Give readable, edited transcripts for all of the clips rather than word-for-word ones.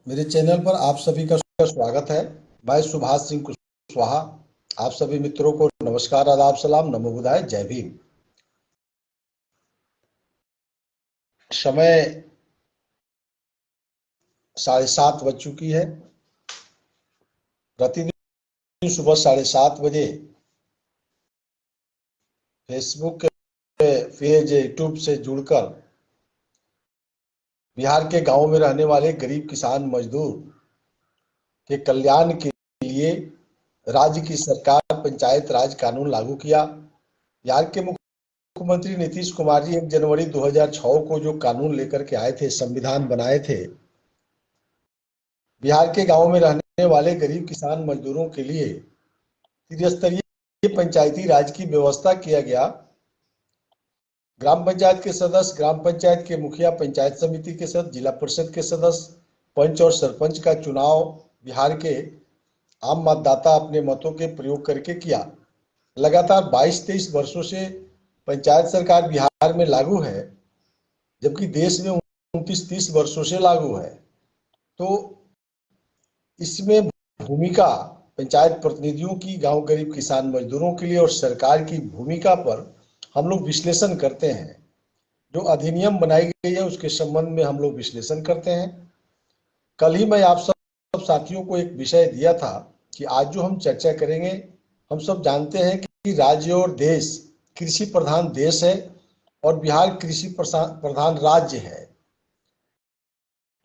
मेरे चैनल पर आप सभी का स्वागत है। मैं सुभाष सिंह कुशवाहा आप सभी मित्रों को नमस्कार, आदाब, सलाम, नमो बुधाय, जय भीम। समय 7:30 बज चुकी है। प्रतिदिन सुबह 7:30 बजे फेसबुक पेज, यूट्यूब से जुड़कर बिहार के गांव में रहने वाले गरीब किसान मजदूर के कल्याण के लिए राज्य की सरकार पंचायत राज कानून लागू किया। बिहार के मुख्यमंत्री नीतीश कुमार जी 1 जनवरी 2006 को जो कानून लेकर के आए थे, संविधान बनाए थे, बिहार के गांव में रहने वाले गरीब किसान मजदूरों के लिए त्रिस्तरीय पंचायती राज की व्यवस्था किया गया। ग्राम पंचायत के सदस्य, ग्राम पंचायत के मुखिया, पंचायत समिति के सदस्य, जिला परिषद के सदस्य, पंच और सरपंच का चुनाव बिहार के आम मतदाता अपने मतों के प्रयोग करके किया। लगातार 22-23 वर्षों से पंचायत सरकार बिहार में लागू है, जबकि देश में 29-30 वर्षों से लागू है। तो इसमें भूमिका पंचायत प्रतिनिधियों की गांव गरीब किसान मजदूरों के लिए और सरकार की भूमिका पर हम लोग विश्लेषण करते हैं। जो अधिनियम बनाई गई है उसके संबंध में हम लोग विश्लेषण करते हैं। कल ही मैं आप सब साथियों को एक विषय दिया था कि आज जो हम चर्चा करेंगे, हम सब जानते हैं कि राज्य और देश कृषि प्रधान देश है और बिहार कृषि प्रधान राज्य है।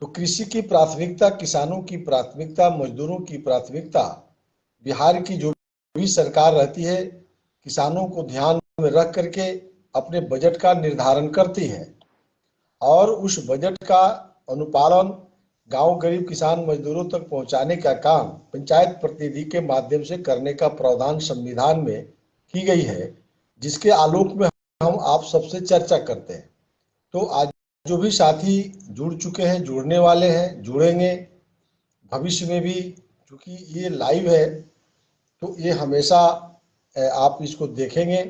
तो कृषि की प्राथमिकता, किसानों की प्राथमिकता, मजदूरों की प्राथमिकता, बिहार की जो भी सरकार रहती है किसानों को ध्यान में रख करके अपने बजट का निर्धारण करती है और उस बजट का अनुपालन गांव गरीब किसान मजदूरों तक पहुंचाने का काम पंचायत प्रतिनिधि के माध्यम से करने का प्रावधान संविधान में की गई है, जिसके आलोक में हम आप सबसे चर्चा करते हैं। तो आज जो भी साथी जुड़ चुके हैं, जुड़ने वाले हैं, जुड़ेंगे भविष्य में भी, क्योंकि ये लाइव है तो ये हमेशा आप इसको देखेंगे।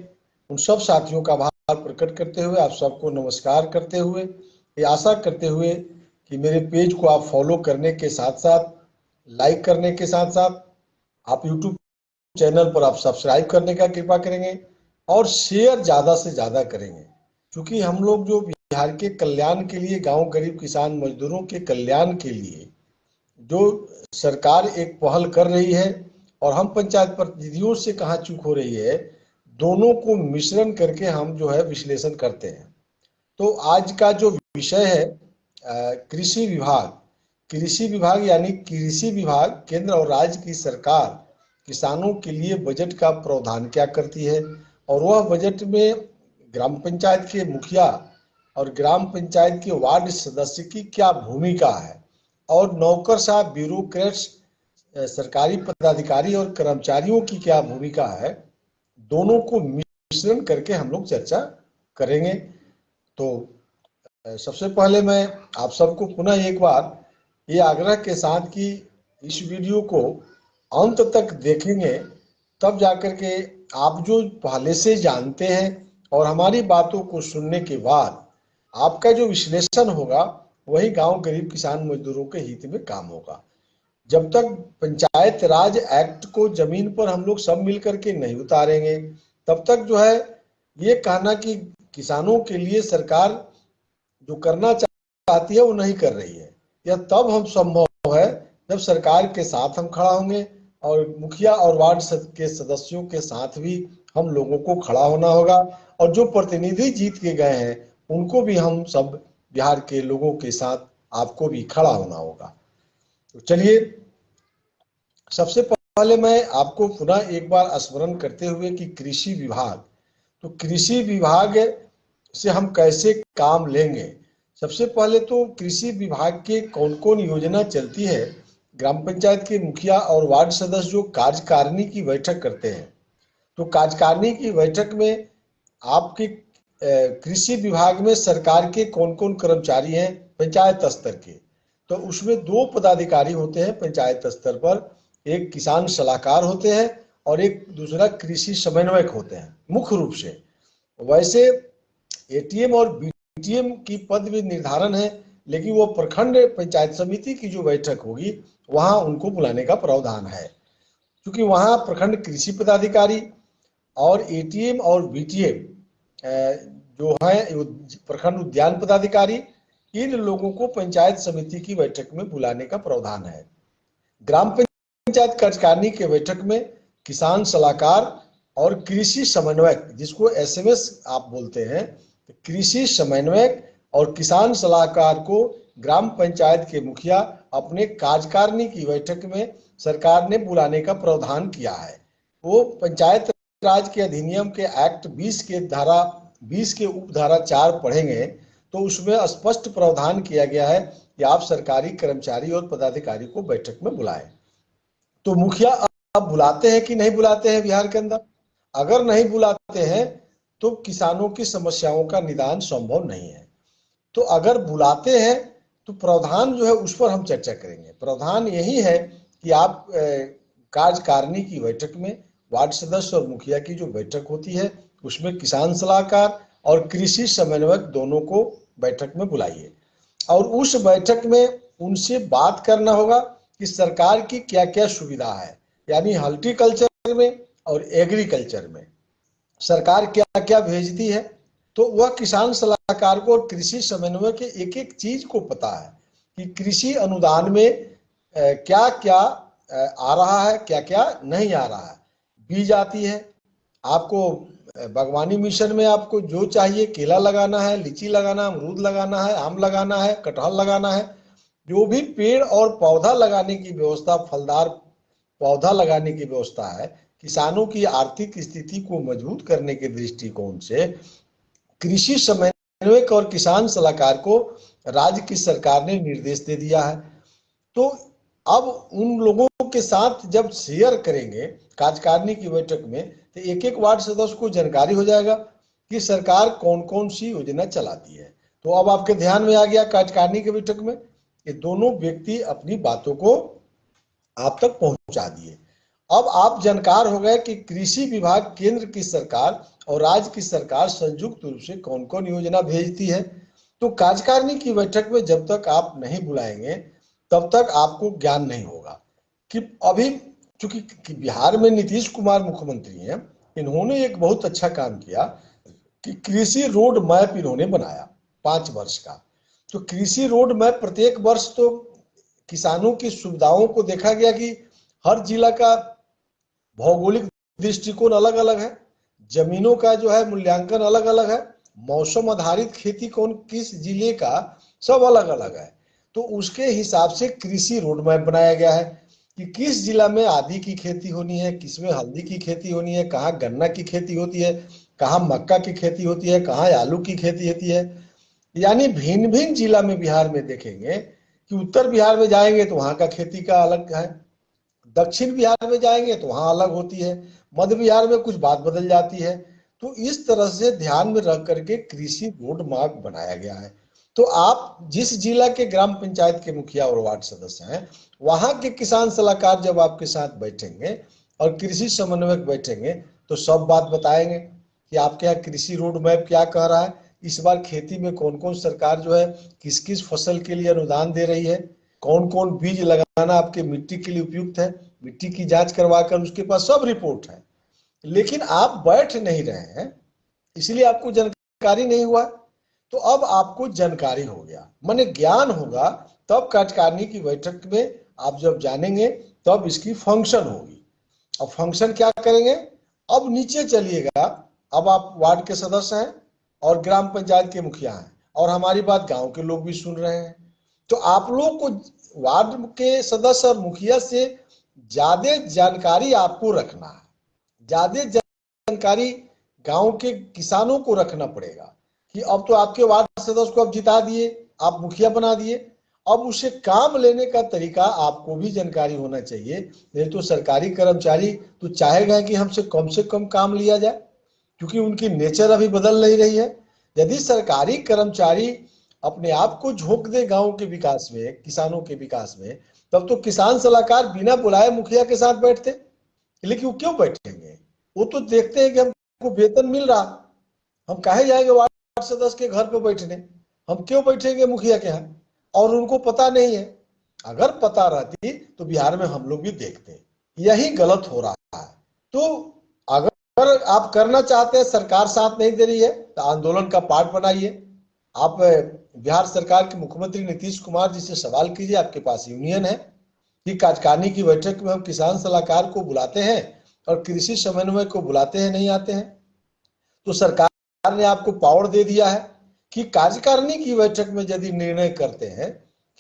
उन सब साथियों का आभार प्रकट करते हुए, आप सबको नमस्कार करते हुए, ये आशा करते हुए कि मेरे पेज को आप फॉलो करने के साथ साथ, लाइक करने के साथ साथ, आप यूट्यूब चैनल पर आप सब्सक्राइब करने का कृपा करेंगे और शेयर ज़्यादा से ज़्यादा करेंगे, क्योंकि हम लोग जो बिहार के कल्याण के लिए, गांव गरीब किसान मजदूरों के कल्याण के लिए जो सरकार एक पहल कर रही है और हम पंचायत प्रतिनिधियों से कहाँ चूक हो रही है, दोनों को मिश्रण करके हम जो है विश्लेषण करते हैं। तो आज का जो विषय है कृषि विभाग। कृषि विभाग यानी कृषि विभाग केंद्र और राज्य की सरकार किसानों के लिए बजट का प्रावधान क्या करती है और वह बजट में ग्राम पंचायत के मुखिया और ग्राम पंचायत के वार्ड सदस्य की क्या भूमिका है और नौकरशाह, ब्यूरोक्रेट्स, सरकारी पदाधिकारी और कर्मचारियों की क्या भूमिका है, दोनों को मिश्रण करके हम लोग चर्चा करेंगे। तो सबसे पहले मैं आप सबको पुनः एक बार ये आग्रह के साथ कि इस वीडियो को अंत तक देखेंगे, तब जाकर के आप जो पहले से जानते हैं और हमारी बातों को सुनने के बाद आपका जो विश्लेषण होगा वही गांव गरीब किसान मजदूरों के हित में काम होगा। जब तक पंचायत राज एक्ट को जमीन पर हम लोग सब मिलकर के नहीं उतारेंगे, तब तक जो है ये कहना कि किसानों के लिए सरकार जो करना चाहती है वो नहीं कर रही है, यह तब हम संभव है जब सरकार के साथ हम खड़ा होंगे और मुखिया और वार्ड के सदस्यों के साथ भी हम लोगों को खड़ा होना होगा और जो प्रतिनिधि जीत के गए हैं उनको भी हम सब बिहार के लोगों के साथ आपको भी खड़ा होना होगा। तो चलिए, सबसे पहले मैं आपको पुनः एक बार स्मरण करते हुए कि कृषि विभाग, तो कृषि विभाग से हम कैसे काम लेंगे। सबसे पहले तो कृषि विभाग के कौन कौन योजना चलती है, ग्राम पंचायत के मुखिया और वार्ड सदस्य जो कार्यकारिणी की बैठक करते हैं, तो कार्यकारिणी की बैठक में आपके कृषि विभाग में सरकार के कौन कौन कर्मचारी हैं पंचायत स्तर के, तो उसमें 2 पदाधिकारी होते हैं पंचायत स्तर पर, एक किसान सलाहकार होते हैं और एक दूसरा कृषि समन्वयक होते हैं मुख्य रूप से। वैसे एटीएम और बीटीएम की पद भी निर्धारण है, लेकिन वो प्रखंड पंचायत समिति की जो बैठक होगी वहां उनको बुलाने का प्रावधान है, क्योंकि वहां प्रखंड कृषि पदाधिकारी और एटीएम और बीटीएम जो है प्रखंड उद्यान पदाधिकारी, इन लोगों को पंचायत समिति की बैठक में बुलाने का प्रावधान है। ग्राम पंचायत कार्यकारिणी के बैठक में किसान सलाहकार और कृषि समन्वयक, जिसको एसएमएस आप बोलते हैं, कृषि समन्वयक और किसान सलाहकार को ग्राम पंचायत के मुखिया अपने कार्यकारिणी की बैठक में सरकार ने बुलाने का प्रावधान किया है। वो पंचायत राज के अधिनियम के एक्ट 20 के उपधारा 4 पढ़ेंगे तो उसमें स्पष्ट प्रावधान किया गया है कि आप सरकारी कर्मचारी और पदाधिकारी को बैठक में बुलाएं। तो मुखिया अब बुलाते हैं कि नहीं बुलाते हैं बिहार के अंदर? अगर नहीं बुलाते हैं तो किसानों की समस्याओं का निदान संभव नहीं है। तो अगर बुलाते हैं तो प्रावधान जो है उस पर हम चर्चा करेंगे। प्रावधान यही है कि आप कार्यकारिणी की बैठक में वार्ड सदस्य और मुखिया की जो बैठक होती है उसमें किसान सलाहकार और कृषि समन्वयक दोनों को बैठक में बुलाइए और उस बैठक में उनसे बात करना होगा कि सरकार की क्या क्या सुविधा है, यानी हॉर्टिकल्चर में और एग्रीकल्चर में सरकार क्या क्या भेजती है। तो वह किसान सलाहकार को और कृषि समन्वय के एक एक चीज को पता है कि कृषि अनुदान में क्या क्या आ रहा है, क्या क्या नहीं आ रहा है। बीज आती है, आपको बागवानी मिशन में आपको जो चाहिए, केला लगाना है, लीची लगाना, अमरूद लगाना है, आम लगाना है, कटहल लगाना है, जो भी पेड़ और पौधा लगाने की व्यवस्था, फलदार पौधा लगाने की व्यवस्था है, किसानों की आर्थिक स्थिति को मजबूत करने के दृष्टिकोण से कृषि समन्वयक और किसान सलाहकार को राज्य की सरकार ने निर्देश दे दिया है। तो अब उन लोगों के साथ जब शेयर करेंगे कार्यकारिणी की बैठक में तो एक एक वार्ड सदस्य को जानकारी हो जाएगा कि सरकार कौन कौन सी योजना चलाती है। तो अब आपके ध्यान में आ गया कार्यकारिणी की बैठक में ये दोनों व्यक्ति अपनी बातों को आप तक पहुंचा दिए। अब आप जानकार हो गए कि कृषि विभाग केंद्र की सरकार और राज्य की सरकार संयुक्त रूप से कौन कौन योजना भेजती है। तो कार्यकारिणी की बैठक में जब तक आप नहीं बुलाएंगे तब तक आपको ज्ञान नहीं होगा कि अभी चूंकि बिहार में नीतीश कुमार मुख्यमंत्री हैं, इन्होंने एक बहुत अच्छा काम किया कि कृषि रोड मैप इन्होंने बनाया 5 वर्ष का। तो कृषि रोड मैप प्रत्येक वर्ष तो किसानों की सुविधाओं को देखा गया कि हर जिला का भौगोलिक दृष्टिकोण अलग अलग है, जमीनों का जो है मूल्यांकन अलग अलग है, मौसम आधारित खेती कौन किस जिले का सब अलग अलग है। तो उसके हिसाब से कृषि रोड मैप बनाया गया है कि किस जिला में आदी की खेती होनी है, किसमें हल्दी की खेती होनी है, कहाँ गन्ना की खेती होती है, कहाँ मक्का की खेती होती है, कहाँ आलू की खेती होती है। यानी भिन्न भिन्न जिला में बिहार में देखेंगे कि उत्तर बिहार में जाएंगे तो वहां का खेती का अलग है, दक्षिण बिहार में जाएंगे तो वहां अलग होती है, मध्य बिहार में कुछ बात बदल जाती है। तो इस तरह से ध्यान में रख करके कृषि रोड मैप बनाया गया है। तो आप जिस जिला के ग्राम पंचायत के मुखिया और वार्ड सदस्य हैं वहां के किसान सलाहकार जब आपके साथ बैठेंगे और कृषि समन्वयक बैठेंगे तो सब बात बताएंगे कि आपके यहाँ कृषि रोड मैप क्या कह रहा है, इस बार खेती में कौन कौन सरकार जो है किस किस फसल के लिए अनुदान दे रही है, कौन कौन बीज लगाना आपके मिट्टी के लिए उपयुक्त है, मिट्टी की जांच करवाकर उसके पास सब रिपोर्ट है। लेकिन आप बैठ नहीं रहे हैं इसलिए आपको जानकारी नहीं हुआ। तो अब आपको जानकारी हो गया, माने ज्ञान होगा, तब कार्यकारिणी की बैठक में आप जब जानेंगे तब इसकी फंक्शन होगी। अब फंक्शन क्या करेंगे, अब नीचे चलिएगा, अब आप वार्ड के सदस्य हैं और ग्राम पंचायत के मुखिया हैं और हमारी बात गांव के लोग भी सुन रहे हैं। तो आप लोग को वार्ड के सदस्य और मुखिया से ज्यादा जानकारी आपको रखना है, ज्यादा जानकारी गांव के किसानों को रखना पड़ेगा कि अब तो आपके वार्ड सदस्य को अब जिता दिए, आप मुखिया बना दिए, अब उसे काम लेने का तरीका आपको भी जानकारी होना चाहिए। नहीं तो सरकारी कर्मचारी तो चाहेगा कि हमसे से कम काम लिया जाए, क्योंकि उनकी नेचर अभी बदल नहीं रही है। यदि सरकारी कर्मचारी अपने आप को झोंक दे गांव के विकास में, किसानों के विकास में, तब तो किसान सलाहकार बिना बुलाए मुखिया के साथ बैठते। लेकिन वो क्यों बैठेंगे, वो तो देखते हैं कि हमको वेतन मिल रहा, हम काहे जाएंगे वार्ड सदस्य के घर पे बैठने, हम क्यों बैठेंगे मुखिया के यहाँ। और उनको पता नहीं है। अगर पता रहती तो बिहार में हम लोग भी देखते। यही गलत हो रहा है। तो अगर आप करना चाहते हैं, सरकार साथ नहीं दे रही है, तो आंदोलन का पार्ट बनाइए। आप बिहार सरकार के मुख्यमंत्री नीतीश कुमार जी से सवाल कीजिए, आपके पास यूनियन है कि कार्यकारिणी की बैठक में हम किसान सलाहकार को बुलाते हैं और कृषि समन्वय को बुलाते हैं, नहीं आते हैं। तो सरकार ने आपको पावर दे दिया है कि कार्यकारिणी की बैठक में यदि निर्णय करते हैं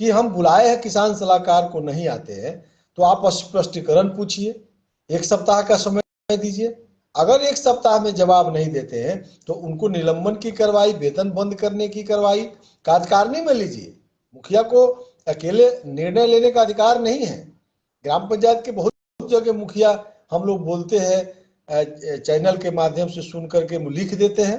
कि हम बुलाए हैं किसान सलाहकार को, नहीं आते हैं, तो आप स्पष्टीकरण पूछिए, 1 सप्ताह का समय दीजिए। अगर 1 सप्ताह में जवाब नहीं देते हैं तो उनको निलंबन की कार्रवाई, वेतन बंद करने की कार्रवाई कार्यकारिणी में लीजिए। मुखिया को अकेले निर्णय लेने का अधिकार नहीं है। ग्राम पंचायत के बहुत जगह मुखिया, हम लोग बोलते हैं चैनल के माध्यम से सुन करके लिख देते हैं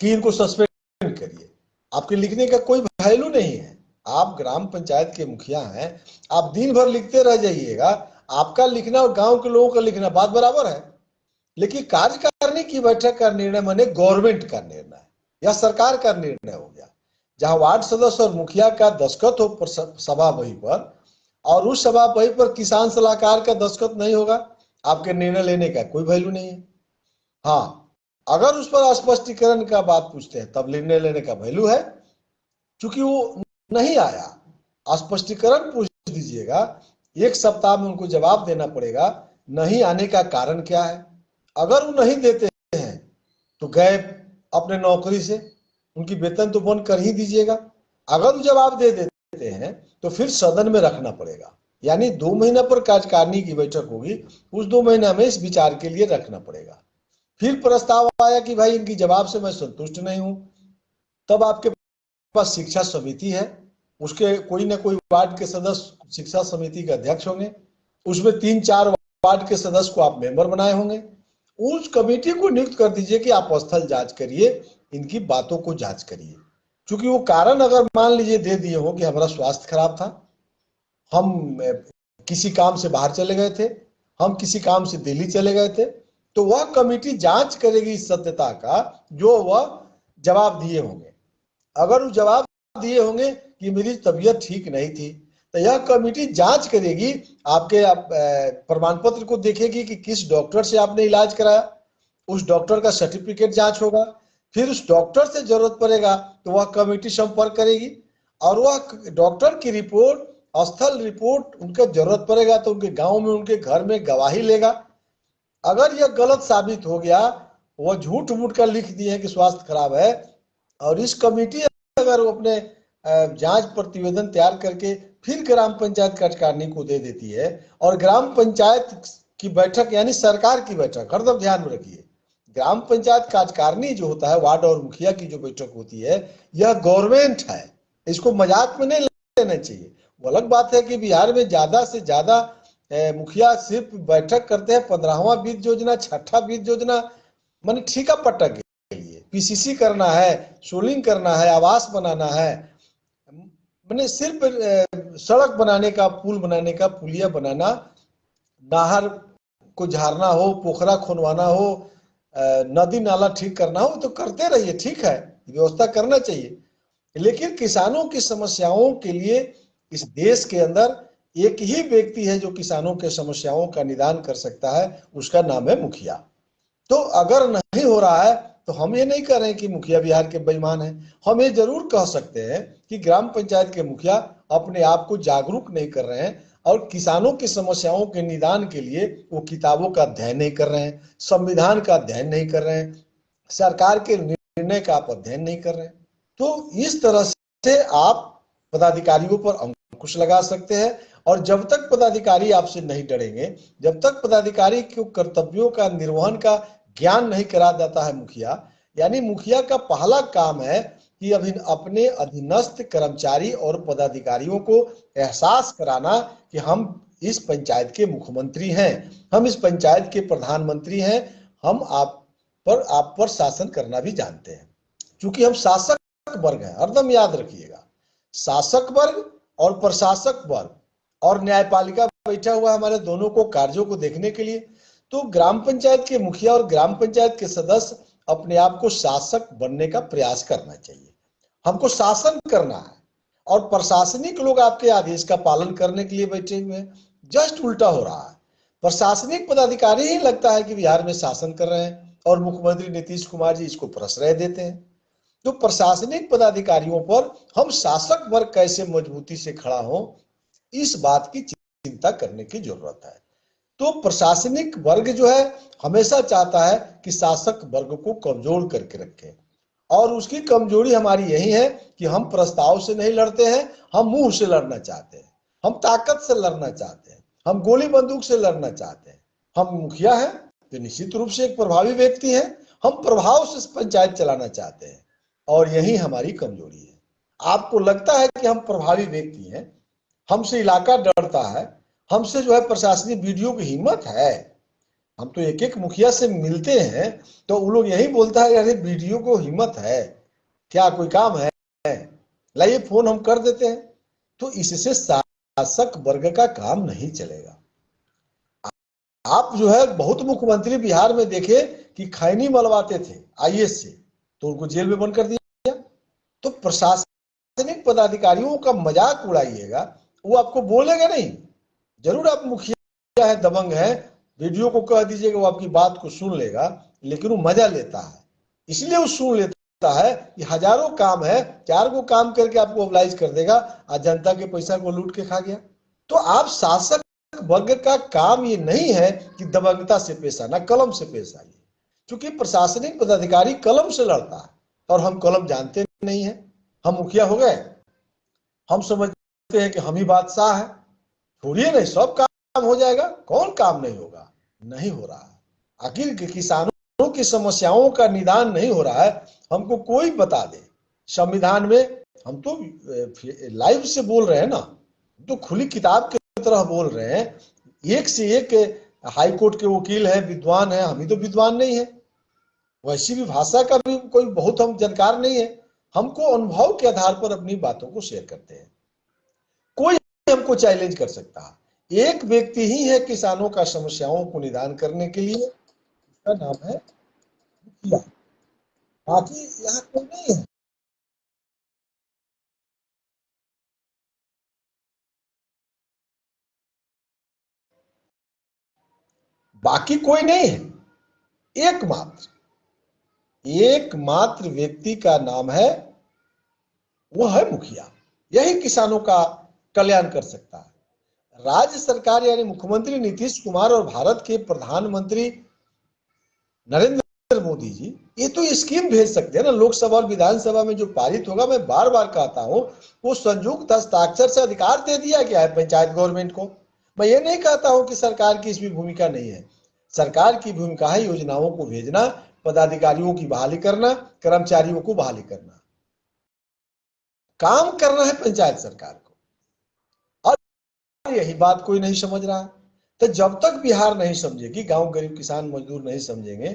कि इनको सस्पेंड करिए। आपके लिखने का कोई वैल्यू नहीं है। आप ग्राम पंचायत के मुखिया हैं, आप दिन भर लिखते रह जाइएगा। आपका लिखना और गांव के लोगों का लिखना बात बराबर है। लेकिन कार्यकारिणी की बैठक का निर्णय माने गवर्नमेंट का निर्णय या सरकार का निर्णय हो गया, जहां वार्ड सदस्य और मुखिया का दस्तखत हो सभा बही पर, और उस सभा बही पर किसान सलाहकार का दस्तखत नहीं होगा, आपके निर्णय लेने का कोई वैल्यू नहीं है। हाँ, अगर उस पर स्पष्टीकरण का बात पूछते हैं तब निर्णय लेने का वैल्यू है। क्योंकि वो नहीं आया, स्पष्टीकरण पूछ दीजिएगा, 1 सप्ताह में उनको जवाब देना पड़ेगा। नहीं आने का कारण क्या है? अगर वो नहीं देते हैं तो गए अपने नौकरी से, उनकी वेतन तो बंद कर ही दीजिएगा। अगर वो जवाब दे देते हैं तो फिर सदन में रखना पड़ेगा, यानी 2 महीना पर कार्यकारिणी की बैठक होगी, उस 2 महीना में इस विचार के लिए रखना पड़ेगा। फिर प्रस्ताव आया कि भाई इनकी जवाब से मैं संतुष्ट नहीं हूं, तब आपके पास शिक्षा समिति है, उसके कोई ना कोई वार्ड के सदस्य शिक्षा समिति के अध्यक्ष होंगे, उसमें 3-4 वार्ड के सदस्य को आप मेंबर बनाए होंगे। उस कमेटी को नियुक्त कर दीजिए कि आप स्थल जांच करिए, इनकी बातों को जांच करिए। क्योंकि वो कारण अगर मान लीजिए दे दिए हो कि हमारा स्वास्थ्य खराब था, हम किसी काम से बाहर चले गए थे, हम किसी काम से दिल्ली चले गए थे, तो वह कमेटी जांच करेगी इस सत्यता का जो वह जवाब दिए होंगे। अगर वो जवाब दिए होंगे कि मेरी तबीयत ठीक नहीं थी, तो यह कमेटी जांच करेगी, आपके प्रमाण पत्र को देखेगी कि किस डॉक्टर से आपने इलाज कराया, उस डॉक्टर का सर्टिफिकेट जांच होगा। फिर उस डॉक्टर से जरूरत पड़ेगा तो वह कमेटी संपर्क करेगी और वह डॉक्टर की रिपोर्ट, स्थल रिपोर्ट, उनका जरूरत पड़ेगा तो उनके गांव में, उनके घर में गवाही लेगा। अगर यह गलत साबित हो गया, वह झूठ मूठ कर लिख दिए कि स्वास्थ्य खराब है, और इस कमेटी अगर वो अपने जांच प्रतिवेदन तैयार करके फिर ग्राम पंचायत कार्यकारिणी को दे देती है, और ग्राम पंचायत की बैठक यानी सरकार की बैठक, हरदम ध्यान में रखिए, ग्राम पंचायत कार्यकारिणी जो होता है, वार्ड और मुखिया की जो बैठक होती है, यह गवर्नमेंट है, इसको मजाक में नहीं लेना चाहिए। वो अलग बात है कि बिहार में ज्यादा से ज्यादा मुखिया सिर्फ बैठक करते हैं 15वां वित्त योजना, 6ठा वित्त योजना, माने ठीका पट्टा के लिए, पीसीसी करना है, सोलिंग करना है, आवास बनाना है, मैंने सिर्फ सड़क बनाने का, पुल बनाने का, पुलिया बनाना, नहर को झारना हो, पोखरा खुनवाना हो, नदी नाला ठीक करना हो, तो करते रहिए, ठीक है, व्यवस्था करना चाहिए। लेकिन किसानों की समस्याओं के लिए इस देश के अंदर एक ही व्यक्ति है जो किसानों के समस्याओं का निदान कर सकता है, उसका नाम है मुखिया। तो अगर नहीं हो रहा है तो हम ये नहीं कह रहे हैं कि मुखिया बिहार के बेईमान हैं, हम ये जरूर कह सकते हैं कि ग्राम पंचायत के मुखिया अपने आप को जागरूक नहीं कर रहे हैं और किसानों की समस्याओं के निदान के लिए वो किताबों का अध्ययन नहीं कर रहे हैं, संविधान का अध्ययन नहीं कर रहे हैं, सरकार के निर्णय का आप अध्ययन नहीं कर रहे हैं। तो इस तरह से आप पदाधिकारियों पर अंकुश लगा सकते हैं, और जब तक पदाधिकारी आपसे नहीं डरेंगे, जब तक पदाधिकारी के कर्तव्यों का निर्वहन का ज्ञान नहीं करा देता है मुखिया, यानी मुखिया का पहला काम है कि अपने अधीनस्थ कर्मचारी और पदाधिकारियों को एहसास कराना कि हम इस पंचायत के मुख्यमंत्री हैं, हम इस पंचायत के प्रधानमंत्री हैं, हम आप पर शासन करना भी जानते हैं। क्योंकि हम शासक वर्ग हैं, हरदम याद रखिएगा, शासक वर्ग और प्रशासक वर्ग और न्यायपालिका बैठा हुआ हमारे दोनों को कार्यों को देखने के लिए। तो ग्राम पंचायत के मुखिया और ग्राम पंचायत के सदस्य अपने आप को शासक बनने का प्रयास करना चाहिए। हमको शासन करना है और प्रशासनिक लोग आपके आदेश का पालन करने के लिए बैठे हुए हैं। जस्ट उल्टा हो रहा है। प्रशासनिक पदाधिकारी ही लगता है कि बिहार में शासन कर रहे हैं और मुख्यमंत्री नीतीश कुमार जी इसको प्रश्रय देते हैं। तो प्रशासनिक पदाधिकारियों पर हम शासक वर्ग कैसे मजबूती से खड़ा हो, इस बात की चिंता करने की जरूरत है। तो प्रशासनिक वर्ग जो है हमेशा चाहता है कि शासक वर्ग को कमजोर करके रखे, और उसकी कमजोरी हमारी यही है कि हम प्रस्ताव से नहीं लड़ते हैं, हम मुंह से लड़ना चाहते हैं, हम ताकत से लड़ना चाहते हैं, हम गोली बंदूक से लड़ना चाहते हैं। हम मुखिया हैं तो निश्चित रूप से एक प्रभावी व्यक्ति हैं, हम प्रभाव से पंचायत चलाना चाहते हैं, और यही हमारी कमजोरी है। आपको लगता है कि हम प्रभावी व्यक्ति हैं, हमसे इलाका डरता है, हमसे जो है प्रशासनिक वीडियो की हिम्मत है। हम तो एक एक मुखिया से मिलते हैं तो वो लोग यही बोलता है, अरे वीडियो को हिम्मत है, क्या कोई काम है, लाइए फोन हम कर देते हैं। तो इससे शासक वर्ग का काम नहीं चलेगा। आप जो है बहुत मुख्यमंत्री बिहार में देखे कि खैनी मलवाते थे आईएएस से, तो उनको जेल में बंद कर दिया। तो प्रशासनिक पदाधिकारियों का मजाक उड़ाइएगा, वो आपको बोलेगा नहीं। जरूर आप मुखिया है, दबंग है, वीडियो को कह दीजिएगा, वो आपकी बात को सुन लेगा, लेकिन वो मजा लेता है। इसलिए वो सुन लेता है कि हजारों काम है, 4 को काम करके आपको मोबिलाइज कर देगा, आज जनता के पैसा को लूट के खा गया। तो आप शासक वर्ग का काम ये नहीं है कि दबंगता से पेश आना, कलम से पेश आइए। क्योंकि प्रशासनिक पदाधिकारी कलम से लड़ता है और हम कलम जानते नहीं है। हम मुखिया हो गए, हम समझते हैं कि हम ही बादशाह है। छोड़िए नहीं, सब काम हो जाएगा, कौन काम नहीं होगा? नहीं हो रहा है। आखिर किसानों की समस्याओं का निदान नहीं हो रहा है, हमको कोई बता दे। संविधान में हम तो लाइव से बोल रहे हैं ना, तो खुली किताब की तरह बोल रहे हैं। एक से एक हाई कोर्ट के वकील है, विद्वान है, हम ही तो विद्वान नहीं है, वैसी भी भाषा का भी कोई बहुत हम जानकार नहीं है। हमको अनुभव के आधार पर अपनी बातों को शेयर करते हैं। कोई हमको चैलेंज कर सकता है। एक व्यक्ति ही है किसानों का समस्याओं को निदान करने के लिए, उसका नाम है मुखिया। बाकी यहाँ कोई नहीं है। बाकी कोई नहीं है। एकमात्र व्यक्ति का नाम है, वो है मुखिया। यही किसानों का कल्याण कर सकता है। राज्य सरकार यानी मुख्यमंत्री नीतीश कुमार और भारत के प्रधानमंत्री नरेंद्र मोदी जी ये तो स्कीम भेज सकते हैं ना। लोकसभा और विधानसभा में जो पारित होगा, मैं बार बार कहता हूं, वो संयुक्त हस्ताक्षर से अधिकार दे दिया गया है पंचायत गवर्नमेंट को। मैं ये नहीं कहता हूं कि सरकार की इसमें भूमिका नहीं है। सरकार की भूमिका है योजनाओं को भेजना, पदाधिकारियों की बहाली करना, कर्मचारियों को बहाली करना, काम करना है पंचायत सरकार को। और यही बात कोई नहीं समझ रहा है। तो जब तक बिहार नहीं समझेगी, गांव गरीब किसान मजदूर नहीं समझेंगे,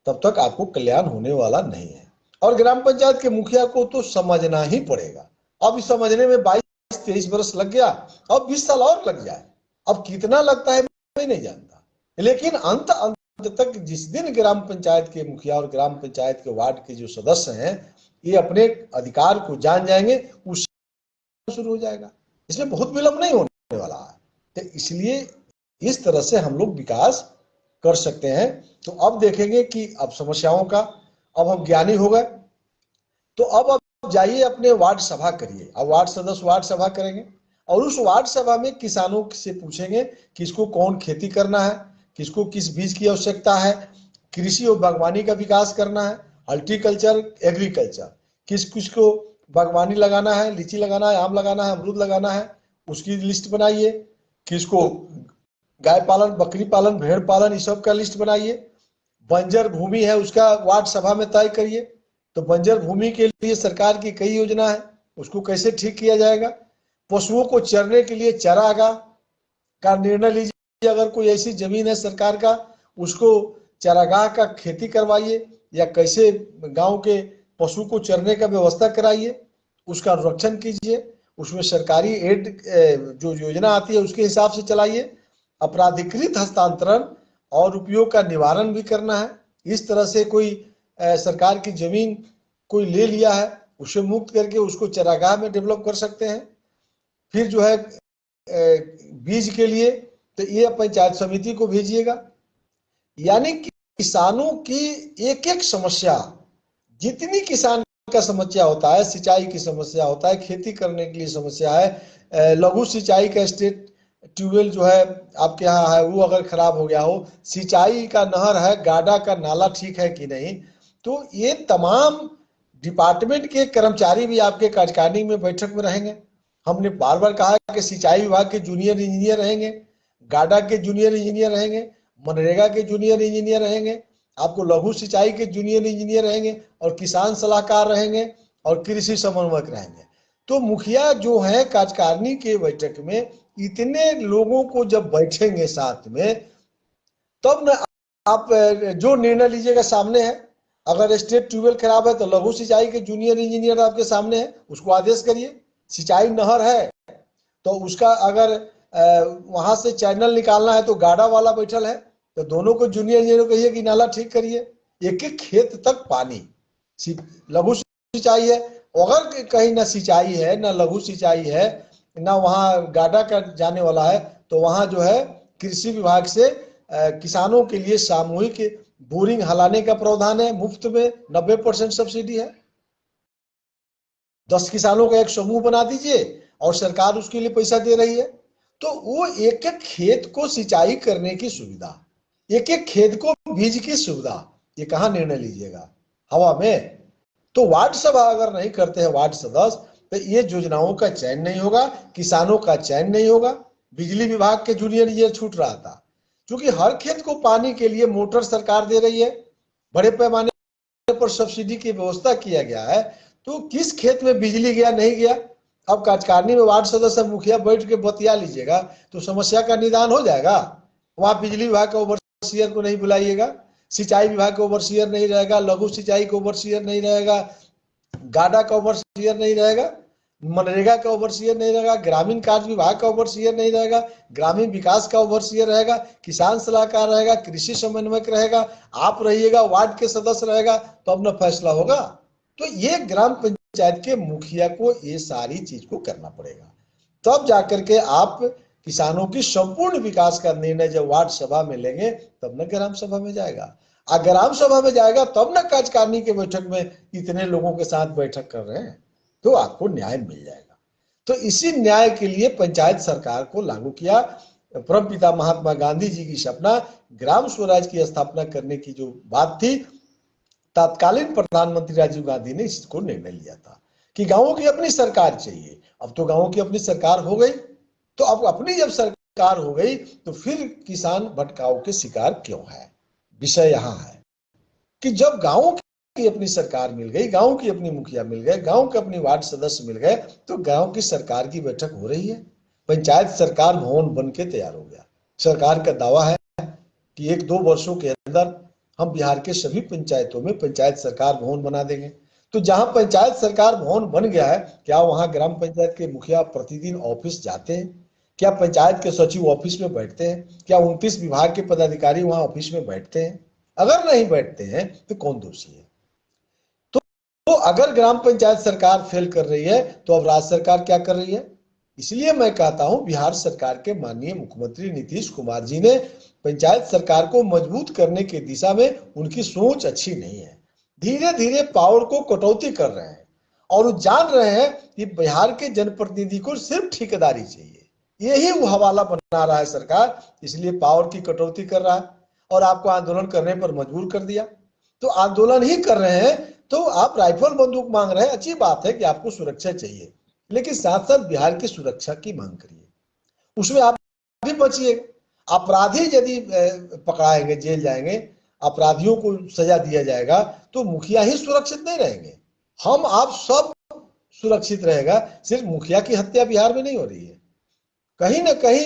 तब तक आपको कल्याण होने वाला नहीं है। और ग्राम पंचायत के मुखिया को तो समझना ही पड़ेगा। अब इस समझने में 22-23 वर्ष लग गया, अब 20 साल और लग जाए, अब कितना लगता है मैं नहीं जानता। लेकिन अंत तक जिस दिन ग्राम पंचायत के मुखिया और ग्राम पंचायत के वार्ड के जो सदस्य हैं ये अपने अधिकार को जान जाएंगे, उस शुरू हो जाएगा। इसलिए बहुत विलंब नहीं होने वाला है। तो इसलिए इस तरह से हम लोग विकास कर सकते हैं। तो अब देखेंगे कि अब समस्याओं का, अब हम ज्ञानी हो गए, तो अब जाइए अपने वार्ड सभा करिए। अब वार्ड सदस्य वार्ड सभा करेंगे और उस वार्ड सभा में किसानों से पूछेंगे किसको कौन खेती करना है, किसको किस बीज की आवश्यकता है, कृषि और बागवानी का विकास करना है, हॉर्टिकल्चर, एग्रीकल्चर, किस किस को बागवानी लगाना है, लीची लगाना है, आम लगाना है, अमरूद लगाना है, उसकी लिस्ट बनाइए। किसको गाय पालन, बकरी पालन, भेड़ पालन, इस सब का लिस्ट बनाइए। बंजर भूमि है उसका वार्ड सभा में तय करिए। तो बंजर भूमि के लिए सरकार की कई योजना है, उसको कैसे ठीक किया जाएगा। पशुओं को चरने के लिए चारागाह का निर्णय लीजिए। अगर कोई ऐसी जमीन है सरकार का, उसको चारागाह का खेती करवाइए, या कैसे गांव के पशु को चरने का व्यवस्था कराइए, उसका रक्षण कीजिए। उसमें सरकारी एड जो योजना आती है उसके हिसाब से चलाइए। अपराधिकृत हस्तांतरण और उपयोग का निवारण भी करना है। इस तरह से कोई सरकार की जमीन कोई ले लिया है उसे मुक्त करके उसको चारागाह में डेवलप कर सकते हैं। फिर जो है बीज के लिए तो ये पंचायत समिति को भेजिएगा। यानी कि किसानों की एक एक समस्या, जितनी किसान का समस्या होता है, सिंचाई की समस्या होता है, खेती करने के लिए समस्या है, लघु सिंचाई का स्टेट ट्यूबवेल जो है आपके यहाँ है वो अगर खराब हो गया हो, सिंचाई का नहर है, गाडा का नाला ठीक है कि नहीं, तो ये तमाम डिपार्टमेंट के कर्मचारी भी आपके कार्यकारिणी में बैठक में रहेंगे। हमने बार बार कहा कि सिंचाई विभाग के जूनियर इंजीनियर रहेंगे, गाडा के जूनियर इंजीनियर रहेंगे, मनरेगा के जूनियर इंजीनियर रहेंगे, आपको लघु सिंचाई के जूनियर इंजीनियर रहेंगे, और किसान सलाहकार रहेंगे, और कृषि समन्वयक रहेंगे। तो मुखिया जो है कार्यकारिणी के बैठक में इतने लोगों को जब बैठेंगे साथ में, तब न आप जो निर्णय लीजिएगा सामने है। अगर स्टेट ट्यूबवेल खराब है तो लघु सिंचाई के जूनियर इंजीनियर आपके सामने है, उसको आदेश करिए। सिंचाई नहर है तो उसका अगर वहां से चैनल निकालना है तो गाड़ा वाला बैठल है, तो दोनों को जूनियर इंजीनियर को कहिए कि नाला ठीक करिए। एक एक खेत तक पानी, लघु सिंचाई है, अगर कहीं ना सिंचाई है ना लघु सिंचाई है ना वहां गाड़ा का जाने वाला है, तो वहां जो है कृषि विभाग से किसानों के लिए सामूहिक बोरिंग हलाने का प्रावधान है, मुफ्त में 90% सब्सिडी है। 10 किसानों का एक समूह बना दीजिए और सरकार उसके लिए पैसा दे रही है, तो वो एक एक खेत को सिंचाई करने की सुविधा, एक एक खेत को बीज की सुविधा, ये कहां निर्णय लीजिएगा? हवा में। तो वार्ड सभा अगर नहीं करते हैं वार्ड सदस्य, तो ये योजनाओं का चयन नहीं होगा, किसानों का चयन नहीं होगा। बिजली विभाग के जूनियर ये छूट रहा था, क्योंकि हर खेत को पानी के लिए मोटर सरकार दे रही है, बड़े पैमाने पर सब्सिडी की व्यवस्था किया गया है, तो किस खेत में बिजली गया नहीं गया, अब कार्यकारिणी में वार्ड सदस्य मुखिया बैठ के बतिया लीजिएगा तो समस्या का निदान हो जाएगा। वहां बिजली विभाग का ओवरसीयर को नहीं बुलाइएगा, सिंचाई विभाग का ओवरसीयर नहीं रहेगा, लघु सिंचाई का ओवरसीयर नहीं रहेगा, गाडा का ओवरसीयर नहीं रहेगा, मनरेगा का ओवरसीयर नहीं रहेगा, ग्रामीण कार्य विभाग का ओवरसीयर नहीं रहेगा, ग्रामीण विकास का ओवरसीयर रहेगा, किसान सलाहकार रहेगा, कृषि समन्वयक रहेगा, आप रहिएगा, वार्ड के सदस्य रहेगा, तो अपना फैसला होगा। तो ये ग्राम पंचायत के मुखिया को ये सारी चीज को करना पड़ेगा, तब जाकर के आप किसानों की संपूर्ण विकास का निर्णय जब वार्ड सभा में लेंगे तब न ग्राम सभा में जाएगा। ग्राम सभा में जाएगा तब न कार्यकारिणी के बैठक में इतने लोगों के साथ बैठक कर रहे हैं, तो आपको न्याय मिल जाएगा। तो इसी न्याय के लिए पंचायत सरकार को लागू किया। परमपिता महात्मा गांधी जी की सपना ग्राम स्वराज की स्थापना करने की जो बात थी, तत्कालीन प्रधानमंत्री राजीव गांधी ने इसको निर्णय लिया था कि गांवों की अपनी सरकार चाहिए। अब तो गांवों की अपनी सरकार हो गई, तो अब अपनी जब सरकार हो गई तो फिर किसान भटकाव के शिकार क्यों है? विषय यहां है कि जब गांवों की अपनी सरकार मिल गई, गांव की अपनी मुखिया मिल गए, गांव के अपनी वार्ड सदस्य मिल गए, तो गांव की सरकार की बैठक हो रही है। पंचायत सरकार भवन बन के तैयार हो गया। सरकार का दावा है कि 1-2 वर्षों के अंदर हम बिहार के सभी पंचायतों में पंचायत सरकार भवन बना देंगे। तो जहां पंचायत सरकार भवन बन गया है, क्या वहां ग्राम पंचायत के मुखिया प्रतिदिन ऑफिस जाते हैं? क्या पंचायत के सचिव ऑफिस में बैठते हैं? क्या 29 विभाग के पदाधिकारी वहां ऑफिस में बैठते हैं? अगर नहीं बैठते हैं तो कौन दोषी है? तो अगर ग्राम पंचायत सरकार फेल कर रही है तो अब राज्य सरकार क्या कर रही है? इसलिए मैं कहता हूं बिहार सरकार के माननीय मुख्यमंत्री नीतीश कुमार जी ने पंचायत सरकार को मजबूत करने की दिशा में उनकी सोच अच्छी नहीं है। धीरे धीरे पावर को कटौती कर रहे हैं और वो जान रहे हैं कि बिहार के जनप्रतिनिधि को सिर्फ ठेकेदारी चाहिए। यही वो हवाला बना रहा है सरकार, इसलिए पावर की कटौती कर रहा है और आपको आंदोलन करने पर मजबूर कर दिया। तो आंदोलन ही कर रहे हैं तो आप राइफल बंदूक मांग रहे हैं, अच्छी बात है कि आपको सुरक्षा चाहिए, लेकिन साथ साथ बिहार की सुरक्षा की मांग करिए, उसमें आप भी बचिए। अपराधी यदि पकड़ाएंगे, जेल जाएंगे, अपराधियों को सजा दिया जाएगा तो मुखिया ही सुरक्षित नहीं रहेंगे, हम आप सब सुरक्षित रहेगा। सिर्फ मुखिया की हत्या बिहार में नहीं हो रही है, कहीं ना कहीं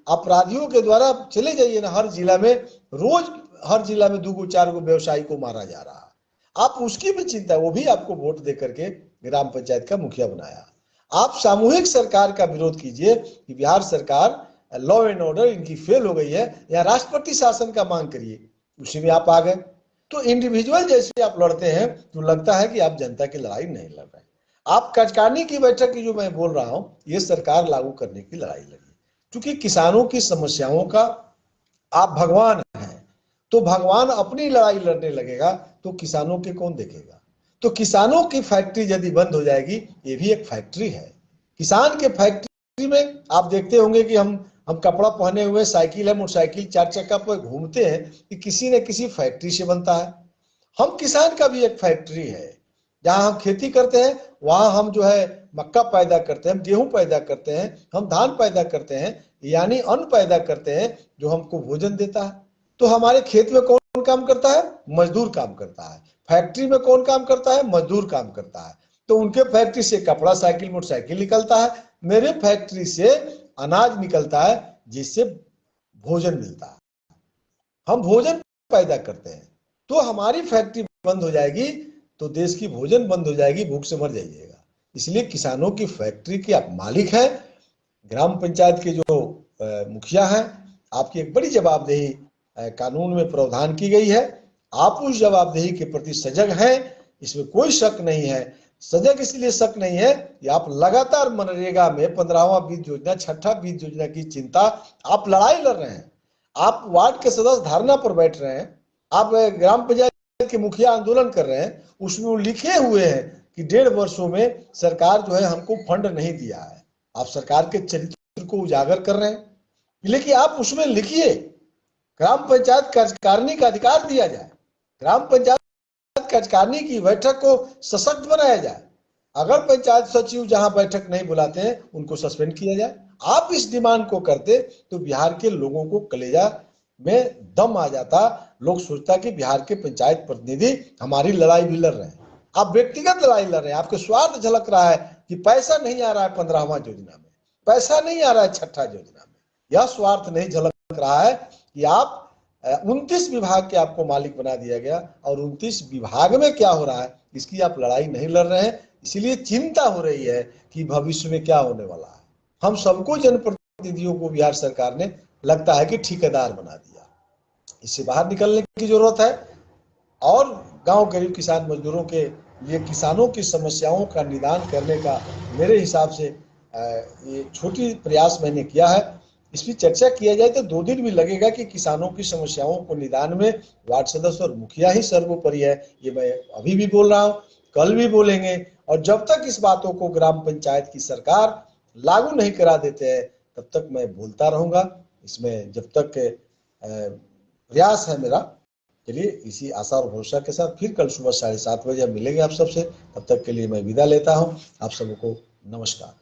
अपराधियों के द्वारा चले जाइए ना, हर जिला में रोज हर जिला में 2-4 व्यवसायी को मारा जा रहा है। आप उसकी भी चिंता, वो भी आपको वोट दे करके ग्राम पंचायत का मुखिया बनाया। आप सामूहिक सरकार का विरोध कीजिए कि बिहार सरकार लॉ एंड ऑर्डर इनकी फेल हो गई है, या राष्ट्रपति शासन का मांग करिए, उसी में आप आ गए। तो इंडिविजुअल जैसे आप लड़ते हैं तो लगता है कि आप जनता की लड़ाई नहीं लड़ रहे। आप कार्यकारिणी की बैठक की जो मैं बोल रहा हूं, ये सरकार लागू करने की लड़ाई लड़ी, क्योंकि किसानों की समस्याओं का आप भगवान हैं, तो भगवान अपनी लड़ाई लड़ने लगेगा तो किसानों के कौन देखेगा। तो किसानों की फैक्ट्री यदि बंद हो जाएगी, ये भी एक फैक्ट्री है। किसान के फैक्ट्री में आप देखते होंगे कि हम कपड़ा पहने हुए, साइकिल है, मोटरसाइकिल, चार चक्का पर घूमते हैं, कि किसी न किसी फैक्ट्री से बनता है। हम किसान का भी एक फैक्ट्री है, जहां हम खेती करते हैं, वहां हम जो है मक्का पैदा करते हैं, हम गेहूं पैदा करते हैं, हम धान पैदा करते हैं, यानी अन्न पैदा करते हैं जो हमको भोजन देता है। तो हमारे खेत में कौन काम करता है? मजदूर काम करता है। फैक्ट्री में कौन काम करता है? मजदूर काम करता है। तो उनके फैक्ट्री से कपड़ा, साइकिल, मोटरसाइकिल निकलता है, मेरे फैक्ट्री से अनाज निकलता है, जिससे भोजन मिलता है, हम भोजन पैदा करते हैं। तो हमारी फैक्ट्री बंद हो जाएगी तो देश की भोजन बंद हो जाएगी, भूख से मर जाइएगा। इसलिए किसानों की फैक्ट्री के आप मालिक हैं, ग्राम पंचायत के जो मुखिया हैं, आपकी एक बड़ी जवाबदेही कानून में प्रावधान की गई है। आप उस जवाबदेही के प्रति सजग हैं, इसमें कोई शक नहीं है। सजग इसलिए शक नहीं है कि आप लगातार मनरेगा में 15वां वित्त योजना, 6ठा वित्त योजना की चिंता, आप लड़ाई लड़ रहे हैं। आप वार्ड के सदस्य धरना पर बैठ रहे हैं, आप ग्राम पंचायत के मुखिया आंदोलन कर रहे हैं, उसमें लिखे हुए हैं कि 1.5 वर्षों में सरकार जो है हमको फंड नहीं दिया है। आप सरकार के चरित्र को उजागर कर रहे हैं, लेकिन आप उसमें लिखिए ग्राम पंचायत कार्यकारिणी का अधिकार दिया जाए, ग्राम पंचायत कार्यकारिणी की बैठक को सशक्त बनाया जाए। अगर पंचायत सचिव जहां बैठक नहीं बुलाते हैं, उनको सस्पेंड किया जाए। आप इस डिमांड को करते तो बिहार के लोगों को कलेजा में दम आ जाता, लोग सोचता कि बिहार के पंचायत प्रतिनिधि हमारी लड़ाई भी लड़ रहे हैं। आप व्यक्तिगत लड़ाई लड़ रहे हैं, आपके स्वार्थ झलक रहा है कि पैसा नहीं आ रहा है 15वां योजना में, पैसा नहीं आ रहा है 6ठा योजना में। यह स्वार्थ नहीं झलक रहा है कि आप 29 विभाग के आपको मालिक बना दिया गया, और 29 विभाग में क्या हो रहा है इसकी आप लड़ाई नहीं लड़ रहे हैं। इसलिए चिंता हो रही है कि भविष्य में क्या होने वाला है। हम सबको, जनप्रतिनिधियों को बिहार सरकार ने लगता है कि ठेकेदार बना दिया। इससे बाहर निकलने की जरूरत है, और गांव गरीब किसान मजदूरों के लिए किसानों की समस्याओं का निदान करने का मेरे हिसाब से ये छोटी प्रयास मैंने किया है। इस पर चर्चा किया जाए तो 2 दिन भी लगेगा कि किसानों की समस्याओं को निदान में वार्ड सदस्य और मुखिया ही सर्वोपरि है। ये मैं अभी भी बोल रहा हूँ, कल भी बोलेंगे, और जब तक इस बातों को ग्राम पंचायत की सरकार लागू नहीं करा देते हैं तब तक मैं बोलता रहूंगा। इसमें जब तक प्रयास है मेरा। चलिए, इसी आशा और भरोसा के साथ फिर कल सुबह 7:30 बजे हम मिलेंगे आप सबसे। तब तक के लिए मैं विदा लेता हूं। आप सबको नमस्कार।